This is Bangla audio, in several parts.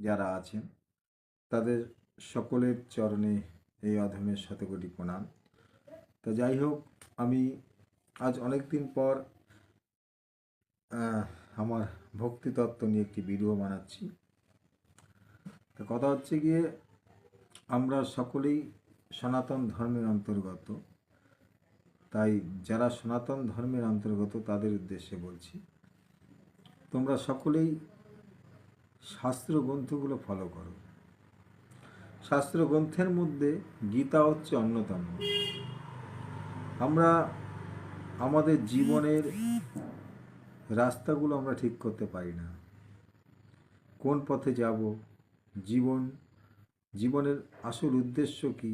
যারা আছেন তাদের সকলের চরণে এই অধমের শতকোটি প্রণাম। তো যাই হোক, আমি আজ অনেক দিন পর আমার ভক্তিতত্ত্ব নিয়ে একটি ভিডিও বানাচ্ছি। তো কথা হচ্ছে গিয়ে, আমরা সকলেই সনাতন ধর্মের অন্তর্গত। তাই যারা সনাতন ধর্মের অন্তর্গত তাদের উদ্দেশ্যে বলছি, তোমরা সকলেই শাস্ত্র গ্রন্থগুলো ফলো করো। শাস্ত্র গ্রন্থের মধ্যে গীতা হচ্ছে অন্যতম। আমরা আমাদের জীবনের রাস্তাগুলো আমরা ঠিক করতে পারি না, কোন পথে যাব, জীবনের আসল উদ্দেশ্য কি,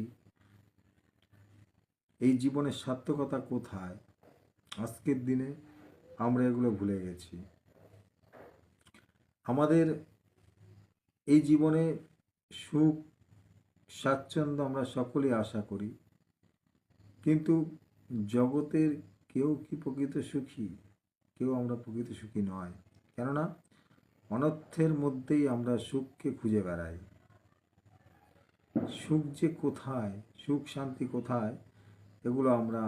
এই জীবনের সার্থকতা কোথায়, আজকের দিনে আমরা এগুলো ভুলে গেছি। আমাদের এই জীবনে সুখ স্বাচ্ছন্দ্য আমরা সকলেই আশা করি, কিন্তু জগতের কেউ কি প্রকৃত সুখী? কেউ আমরা প্রকৃত সুখী নয়। কেননা অনর্থের মধ্যেই আমরা সুখকে খুঁজে বেড়াই। সুখ যে কোথায়, সুখ শান্তি কোথায়, এগুলো আমরা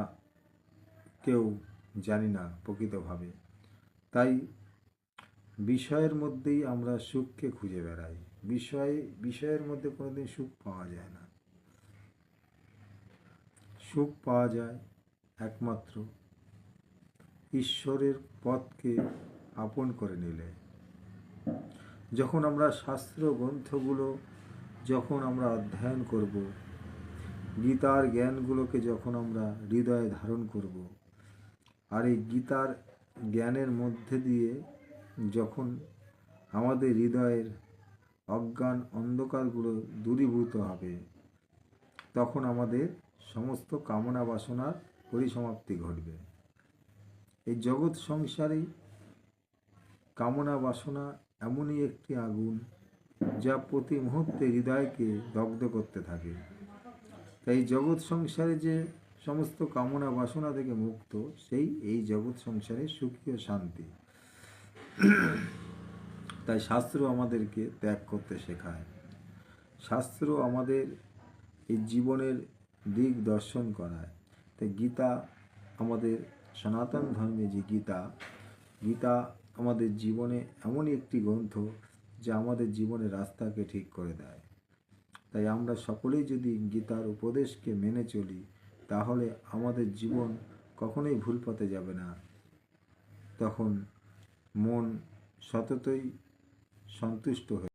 কেউ জানি না প্রকৃতভাবে। তাই বিষয়ের মধ্যেই আমরা সুখকে খুঁজে বেড়াই। বিষয়ের মধ্যে কোনোদিন সুখ পাওয়া যায় না। সুখ পাওয়া যায় একমাত্র ঈশ্বরের পথকে আপন করে নিলে। যখন আমরা শাস্ত্র গ্রন্থগুলো আমরা অধ্যয়ন করব, গীতার জ্ঞানগুলোকে যখন আমরা হৃদয়ে ধারণ করব, আর এই গীতার জ্ঞানের মধ্যে দিয়ে যখন আমাদের হৃদয়ের অজ্ঞান অন্ধকারগুলো দূরীভূত হবে, তখন আমাদের সমস্ত কামনা বাসনার পরিসমাপ্তি ঘটবে। এই জগৎ সংসারে কামনা বাসনা এমনই একটি আগুন যা প্রতি মুহূর্তে হৃদয়কে দগ্ধ করতে থাকে। তাই জগৎ সংসারে যে সমস্ত কামনা বাসনা থেকে মুক্ত, সেই এই জগৎ সংসারে সুখী ও শান্তি। তাই শাস্ত্র আমাদেরকে ত্যাগ করতে শেখায়। শাস্ত্র আমাদের এই জীবনের দিক দর্শন করায়। তাই গীতা আমাদের সনাতন ধর্মে যে গীতা আমাদের জীবনে এমনই একটি গ্রন্থ যা আমাদের জীবনের রাস্তাকে ঠিক করে দেয়। তাই আমরা সকলেই যদি গীতার উপদেশকে মেনে চলি, তাহলে আমাদের জীবন কখনোই ভুল পথে যাবে না। তখন মন সততই সন্তুষ্ট হয়ে